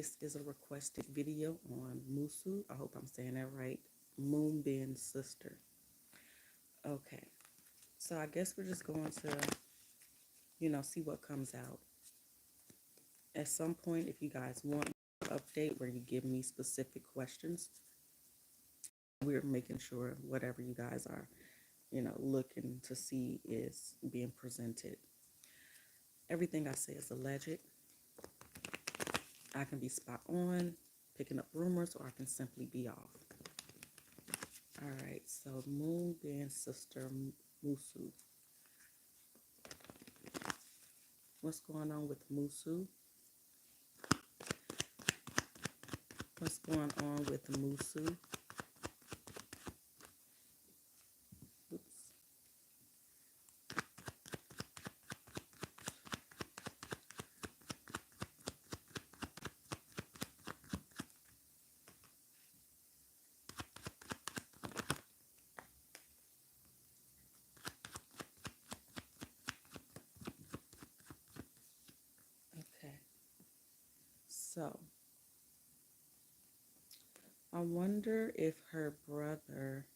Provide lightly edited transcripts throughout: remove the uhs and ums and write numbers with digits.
This is a requested video on Moosou. I hope I'm saying that right. Moonbin's sister. Okay, so I guess we're just going to, see what comes out. At some point, if you guys want an update where you give me specific questions, we're making sure whatever you guys are, looking to see is being presented. Everything I say is alleged. I can be spot on, picking up rumors, or I can simply be off. All right, so Moonbin's sister, Moosou. What's going on with Moosou? What's going on with Moosou? Oops. Okay. So, I wonder if her brother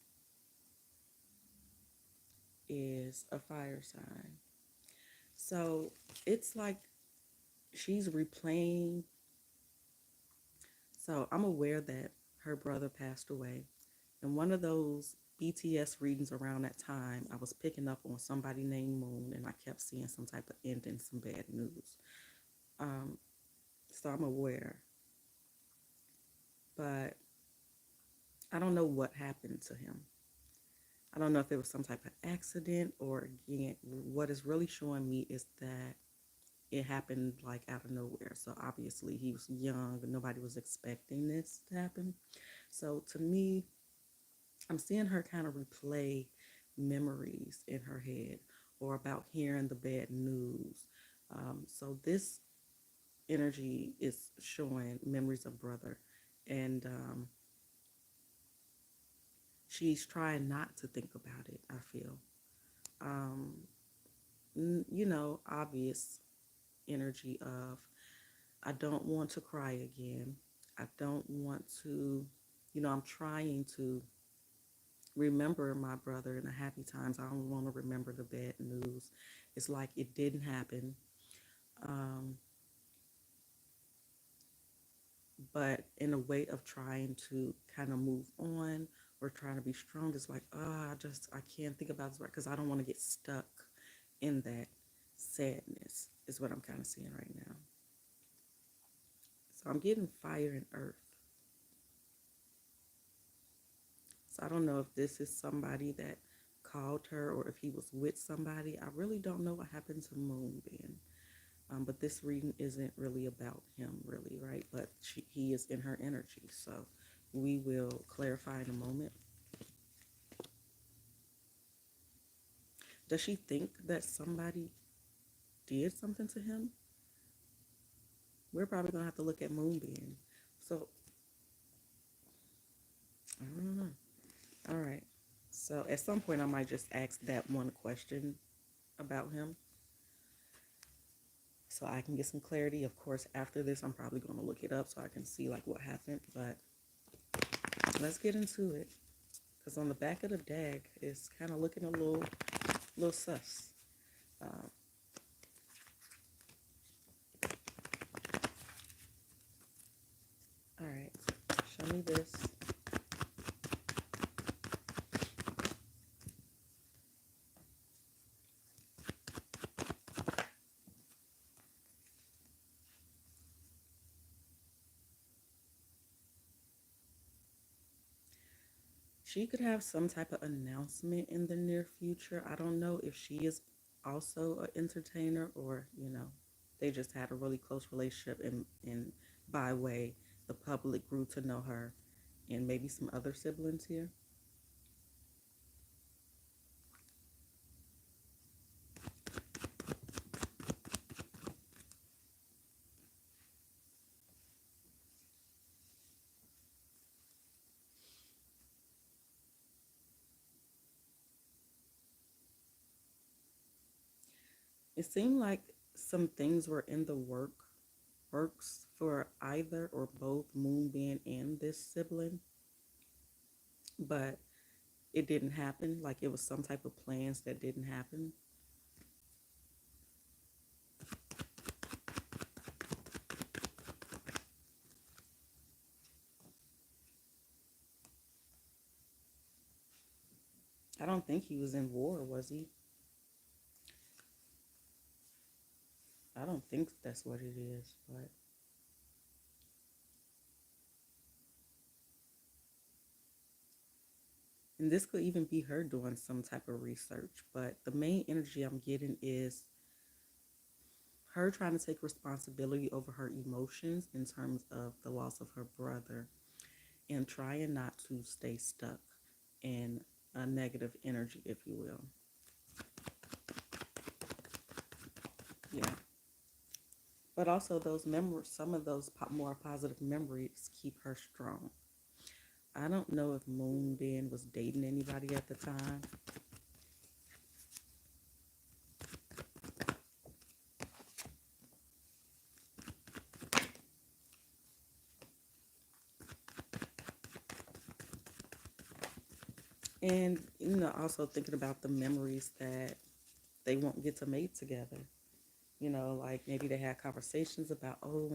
is a fire sign. So, it's like she's replaying. So, I'm aware that her brother passed away. And one of those BTS readings around that time, I was picking up on somebody named Moon, and I kept seeing some type of ending, some bad news. Um, so I'm aware. But I don't know what happened to him. I don't know if it was some type of accident, or again, what is really showing me is that it happened like out of nowhere. So obviously he was young and nobody was expecting this to happen. So to me, I'm seeing her kind of replay memories in her head or about hearing the bad news. So this energy is showing memories of brother, and she's trying not to think about it, I feel. Um, obvious energy of, I don't want to cry again. I don't want to, I'm trying to remember my brother in the happy times. I don't want to remember the bad news. It's like it didn't happen. Um, but in a way of trying to kind of move on or trying to be strong, it's like, I can't think about this right, because I don't want to get stuck in that sadness is what I'm kind of seeing right now. So I'm getting fire and earth. So I don't know if this is somebody that called her or if he was with somebody. I really don't know what happened to Moonbin. But this reading isn't really about him, really, right? But he is in her energy. So we will clarify in a moment. Does she think that somebody did something to him? We're probably going to have to look at Moonbeam. So, I don't know. All right. So at some point, I might just ask that one question about him so I can get some clarity. Of course, after this, I'm probably going to look it up so I can see like what happened. But let's get into it. Because on the back of the deck, it's kind of looking a little sus. Uh, all right, show me this. She could have some type of announcement in the near future. I don't know if she is also an entertainer, or, they just had a really close relationship, and by way, the public grew to know her and maybe some other siblings here. It seemed like some things were in the work, works for either or both Moonbin and this sibling, but it didn't happen. Like it was some type of plans that didn't happen. I don't think he was in war, was he? I don't think that's what it is, but and this could even be her doing some type of research, but the main energy I'm getting is her trying to take responsibility over her emotions in terms of the loss of her brother and trying not to stay stuck in a negative energy, if you will. Yeah. But also those memories, some of those more positive memories keep her strong. I don't know if Moonbin was dating anybody at the time. And, also thinking about the memories that they won't get to make together. Like maybe they had conversations about, oh,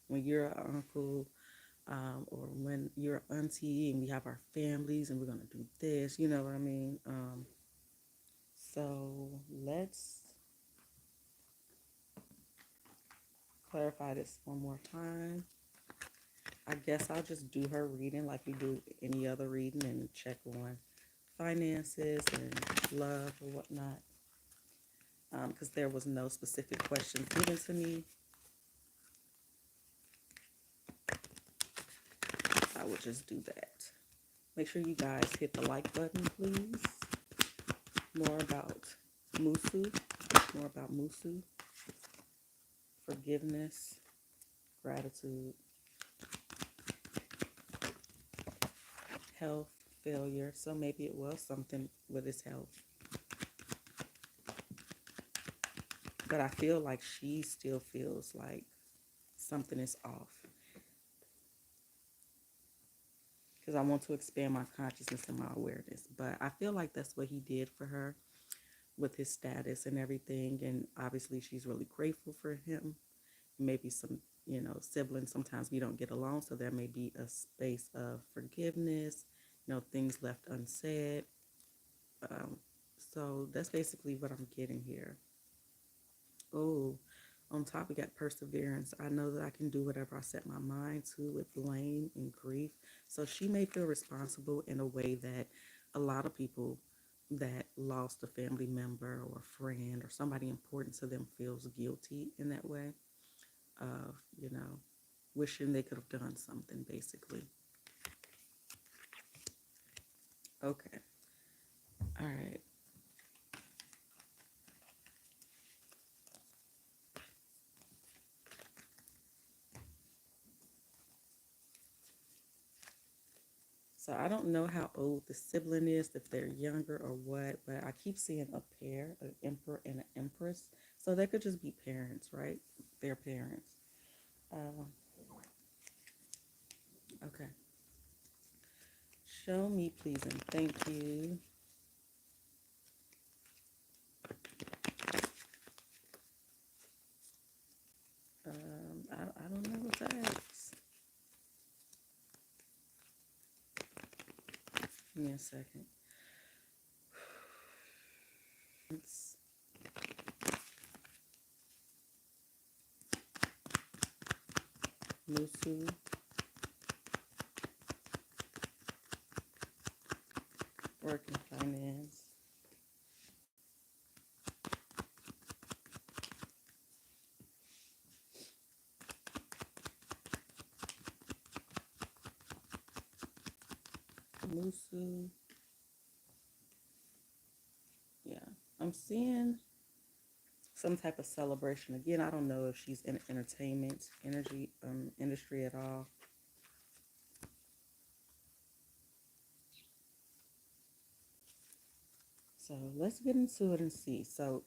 when you're an uncle, or when you're an auntie and we have our families and we're going to do this, you know what I mean? So let's clarify this one more time. I guess I'll just do her reading like we do any other reading and check on finances and love or whatnot. Because there was no specific questions given to me, I will just do that. Make sure you guys hit the like button, please. More about Moosou, more about Moosou, forgiveness, gratitude, health, failure. So maybe it was something with his health. But I feel like she still feels like something is off. Because I want to expand my consciousness and my awareness. But I feel like that's what he did for her with his status and everything. And obviously, she's really grateful for him. Maybe some, siblings, sometimes we don't get along. So there may be a space of forgiveness, things left unsaid. Um, so that's basically what I'm getting here. Oh, on top, we got perseverance. I know that I can do whatever I set my mind to with blame and grief. So she may feel responsible in a way that a lot of people that lost a family member or a friend or somebody important to them feels guilty in that way of, wishing they could have done something basically. Okay. All right. So I don't know how old the sibling is, if they're younger or what, but I keep seeing a pair, an emperor and an empress. So they could just be parents, right? Their parents. Uh, okay. Show me, please, and thank you. I don't know what to ask. Give me a second. It's Moosou, work and finance. Moosou. Yeah. I'm seeing some type of celebration. Again, I don't know if she's in entertainment energy industry at all. So let's get into it and see. So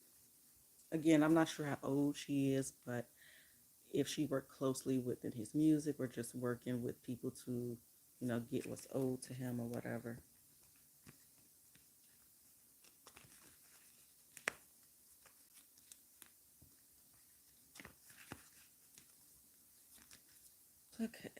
again, I'm not sure how old she is, but if she worked closely within his music or just working with people to, get what's owed to him or whatever. Okay.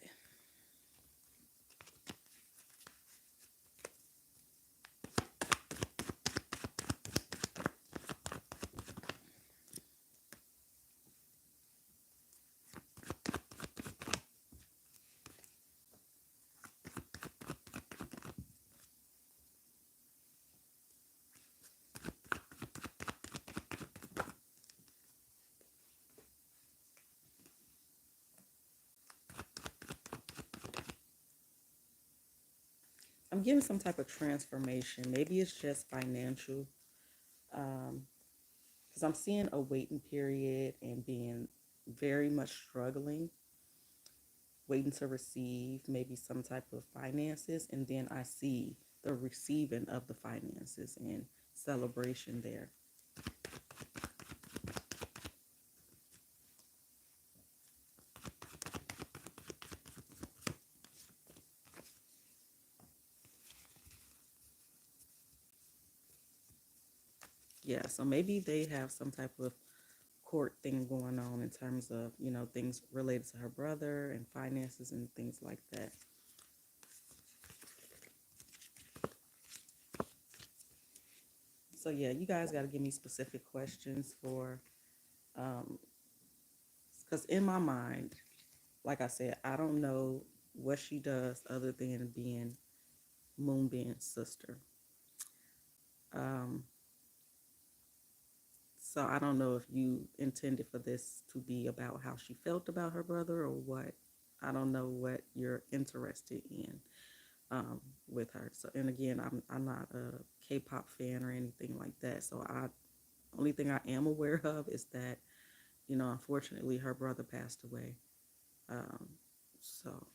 I'm getting some type of transformation. Maybe it's just financial. Because I'm seeing a waiting period and being very much struggling, waiting to receive maybe some type of finances. And then I see the receiving of the finances and celebration there. Yeah, so maybe they have some type of court thing going on in terms of, things related to her brother and finances and things like that. So yeah, you guys got to give me specific questions for, because in my mind, like I said, I don't know what she does other than being Moonbin's sister. Um, so I don't know if you intended for this to be about how she felt about her brother or what. I don't know what you're interested in, with her. So, and again, I'm not a K-pop fan or anything like that. So only thing I am aware of is that, unfortunately her brother passed away. Um, so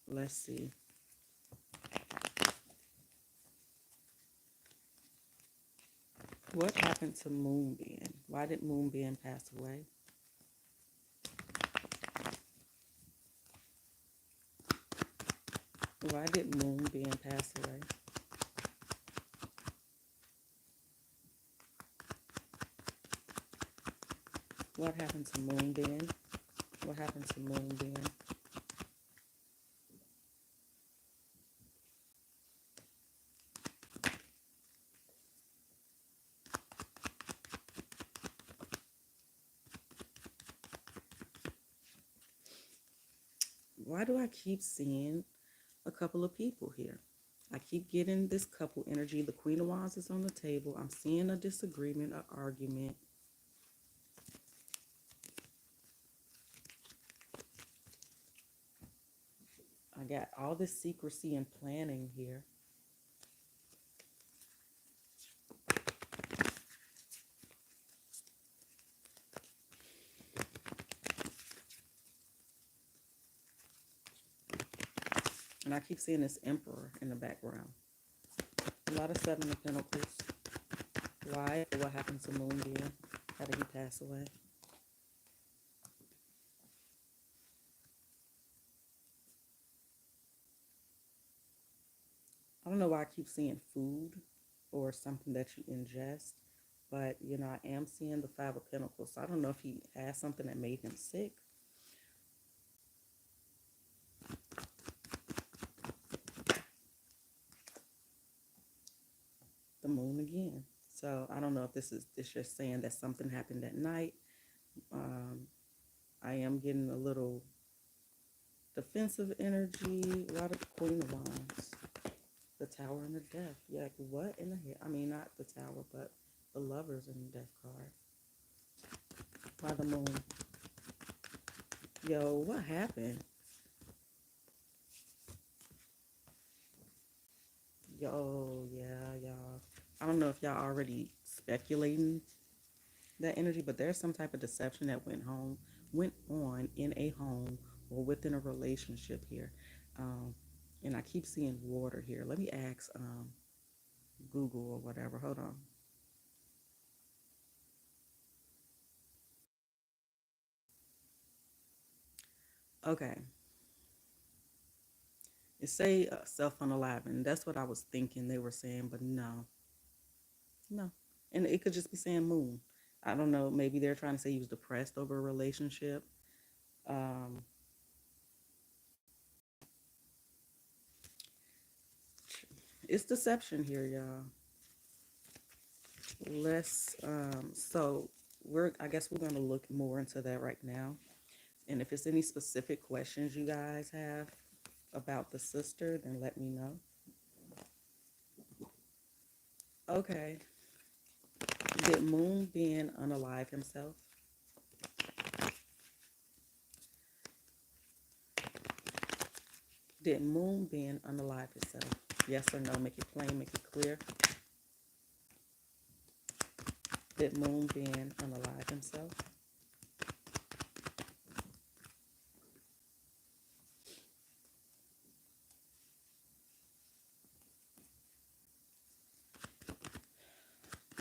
let's see. What happened to Moonbin? Why did Moonbin pass away? Why did Moonbin pass away? What happened to Moonbin? What happened to Moonbin? Why do I keep seeing a couple of people here? I keep getting this couple energy. The Queen of Wands is on the table. I'm seeing a disagreement, an argument. I got all this secrecy and planning here. And I keep seeing this Emperor in the background. A lot of Seven of Pentacles. Why? What happened to Moonbeam? How did he pass away? I don't know why I keep seeing food or something that you ingest, but I am seeing the Five of Pentacles. So I don't know if he had something that made him sick. The Moon again. So I don't know if this is it's just saying that something happened at night. Um, I am getting a little defensive energy. A lot of the Queen of Wands. The Tower and the Death. Yeah, like what in the heck? I mean, not the Tower, but the Lovers in the Death card. By the Moon. Yo, what happened? Yo, yeah, y'all. I don't know if y'all already speculating that energy, but there's some type of deception that went on in a home or within a relationship here. Um, and I keep seeing water here. Let me ask Google or whatever. Hold on. Okay. It say self-unaliving. That's what I was thinking they were saying, but no, no. And it could just be saying moon. I don't know. Maybe they're trying to say he was depressed over a relationship. Um, it's deception here, y'all. So I guess we're gonna look more into that right now. And if it's any specific questions you guys have about the sister, then let me know. Okay. Did Moonbin unalive himself? Did Moonbin unalive himself? Yes or no? Make it plain, make it clear. Did Moonbin unalive himself?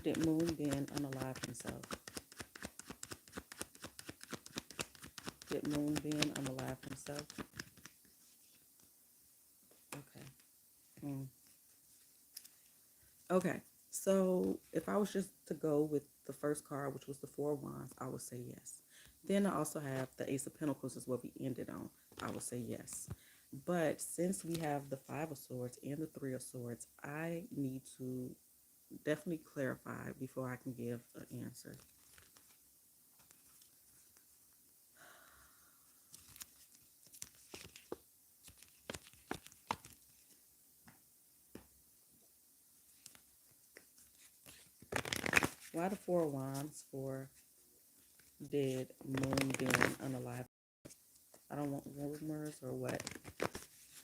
Did Moonbin unalive himself? Did Moonbin unalive himself? Okay. Hmm. Okay. So if I was just to go with the first card, which was the Four of Wands, I would say yes. Then I also have the Ace of Pentacles is what we ended on. I would say yes. But since we have the Five of Swords and the Three of Swords, I need to definitely clarify before I can give an answer. Why the Four of Wands for did Moonbin unalive? I don't want rumors or what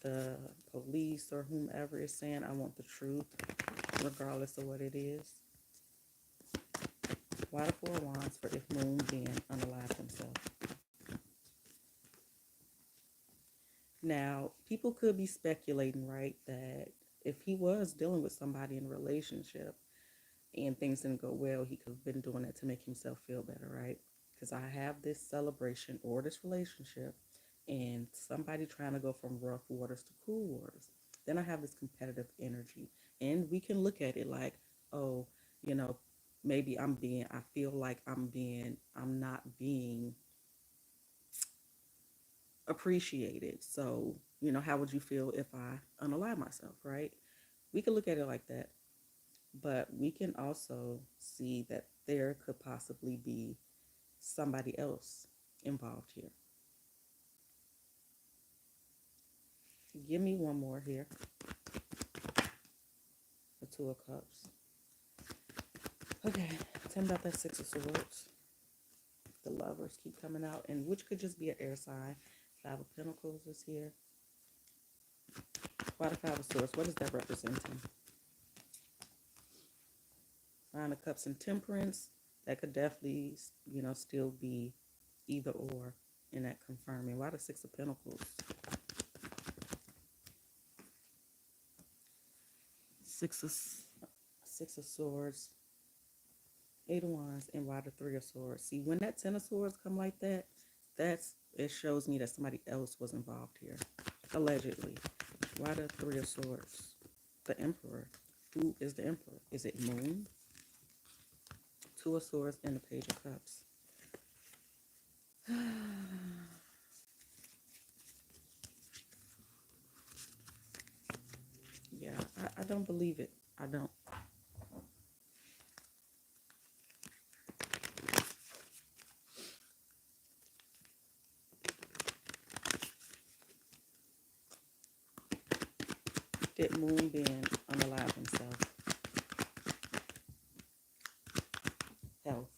the police or whomever is saying. I want the truth, regardless of what it is. Why the Four of Wands for if Moonbin unalived himself? Now, people could be speculating, right, that if he was dealing with somebody in a relationship and things didn't go well, he could have been doing it to make himself feel better, right? Because I have this celebration or this relationship and somebody trying to go from rough waters to cool waters. Then I have this competitive energy. And we can look at it like, oh, you know, maybe I feel like I'm not being appreciated. So, how would you feel if I unalive myself, right? We could look at it like that. But we can also see that there could possibly be somebody else involved here. Give me one more here. The Two of Cups. Okay, tell me about that Six of Swords. The Lovers keep coming out, and which could just be an air sign. Five of Pentacles is here. Why the Five of Swords? What is that representing? Nine of Cups and Temperance. That could definitely, still be either or in that confirming. Why the Six of Pentacles? Six of Six of Swords, Eight of Wands, and why the Three of Swords? See, when that Ten of Swords come like that, it shows me that somebody else was involved here, allegedly. Why the Three of Swords? The Emperor. Who is the Emperor? Is it Moon? Two of Swords and the Page of Cups. Yeah, I don't believe it. I don't. Did Moonbin unalive himself? Health.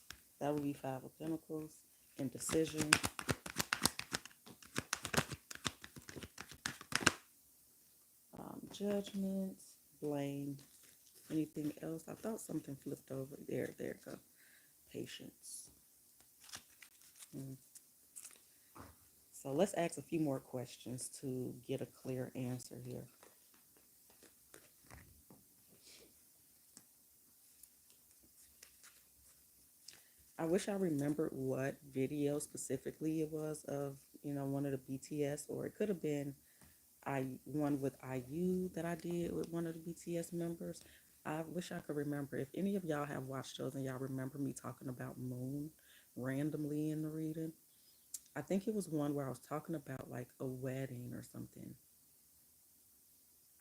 That would be Five of Pentacles. Indecision. Judgment. Blame. Anything else? I thought something flipped over. There go. Patience. Hmm. So let's ask a few more questions to get a clear answer here. I wish I remembered what video specifically it was of one of the BTS, or it could have been one with IU that I did with one of the BTS members. I wish I could remember. If any of y'all have watched those and y'all remember me talking about Moon randomly in the reading, I think it was one where I was talking about like a wedding or something.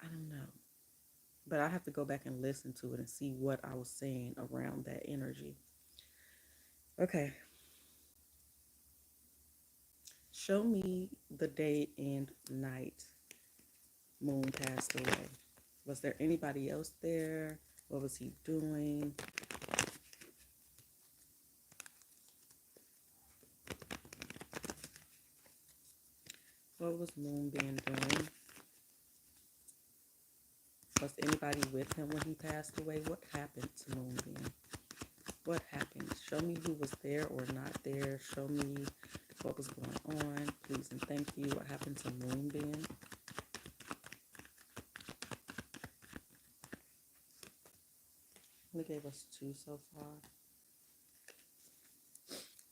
I don't know. But I have to go back and listen to it and see what I was saying around that energy. Okay. Show me the day and night Moon passed away. Was there anybody else there? What was he doing? What was Moonbin doing? Was anybody with him when he passed away? What happened to Moonbin? What happened? Show me who was there or not there. Show me what was going on. Please and thank you. What happened to Moonbin? Only gave us two so far.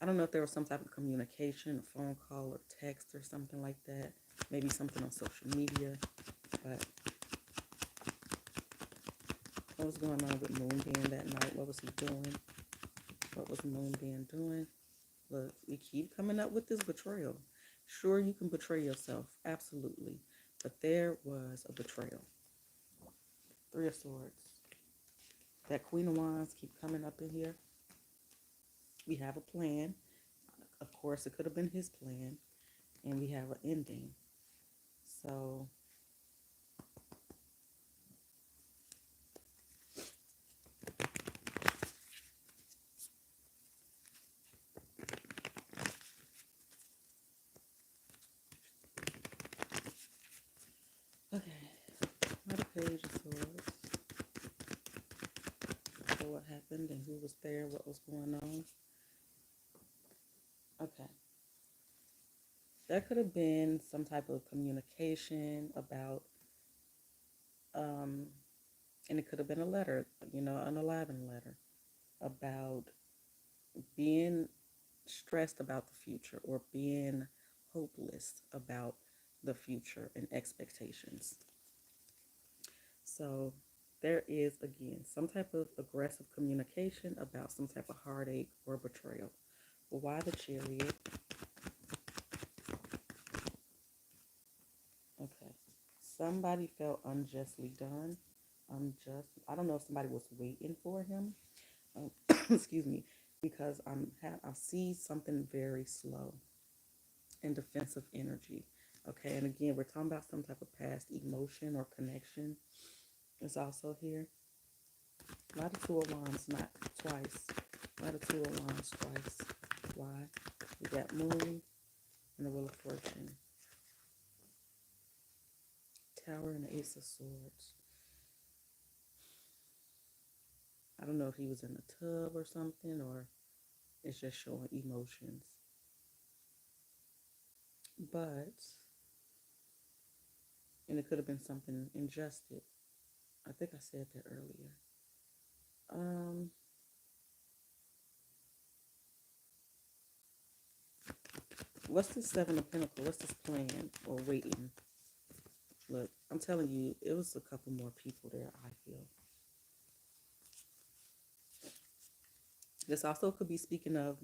I don't know if there was some type of communication, a phone call or text or something like that. Maybe something on social media. But what was going on with Moonbin that night? What was he doing? What was Moonbin doing? Look, we keep coming up with this betrayal. Sure, you can betray yourself. Absolutely. But there was a betrayal. Three of Swords. That Queen of Wands keep coming up in here. We have a plan. Of course, it could have been his plan. And we have an ending. So, okay. Another Page of Swords. So what happened and who was there? What was going on? Okay. That could have been some type of communication about, um, and it could have been a letter, an 11 letter about being stressed about the future or being hopeless about the future and expectations. So there is, again, some type of aggressive communication about some type of heartache or betrayal. Why the Chariot? Okay. Somebody felt unjustly done. Unjust. I don't know if somebody was waiting for him. Um, excuse me, because I see something very slow and defensive energy. Okay, and again, we're talking about some type of past emotion or connection. Is also here. Why the Two of Wands not twice? Why the Two of Wands twice? Why? We got Moon and the Wheel of Fortune. Tower and the Ace of Swords. I don't know if he was in a tub or something, or it's just showing emotions. But, and it could have been something injustice. I think I said that earlier. Um, what's the Seven of Pentacles? What's this plan or waiting? Look, I'm telling you, it was a couple more people there, I feel. This also could be speaking of,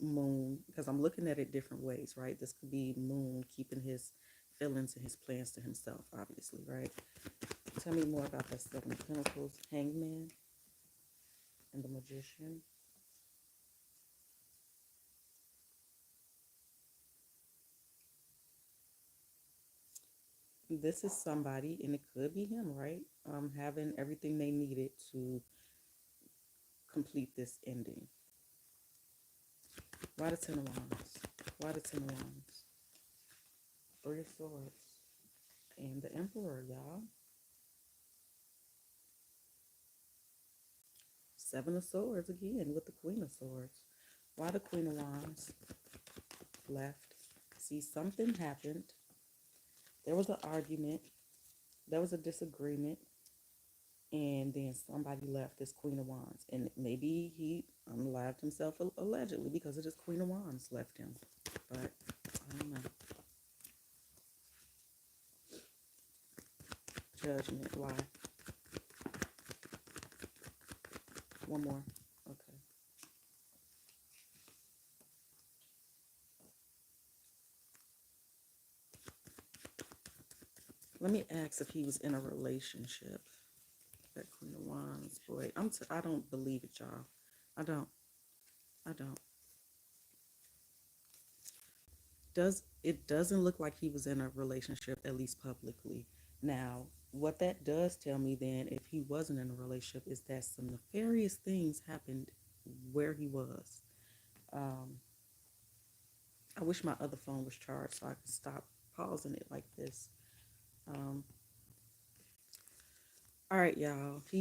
Moon, because I'm looking at it different ways, right? This could be Moon keeping his feelings and his plans to himself, obviously, right? Tell me more about that Seven of Pentacles, Hangman, and the Magician. This is somebody, and it could be him, right? Having everything they needed to complete this ending. Why the Ten of Wands? Why the Ten of Wands? Three of Swords. And the Emperor, y'all. Seven of Swords again with the Queen of Swords. Why the Queen of Wands left? See, something happened. There was an argument. There was a disagreement. And then somebody left this Queen of Wands. And maybe he unalived himself allegedly because of this Queen of Wands left him. But I don't know. Judgment. Why? One more. Okay. Let me ask if he was in a relationship. That Queen of Wands, boy. I don't believe it, y'all. I don't. I don't. Doesn't look like he was in a relationship, at least publicly. Now, what that does tell me then, if he wasn't in a relationship, is that some nefarious things happened where he was. Um, I wish my other phone was charged so I could stop pausing it like this. Um, all right, y'all. He's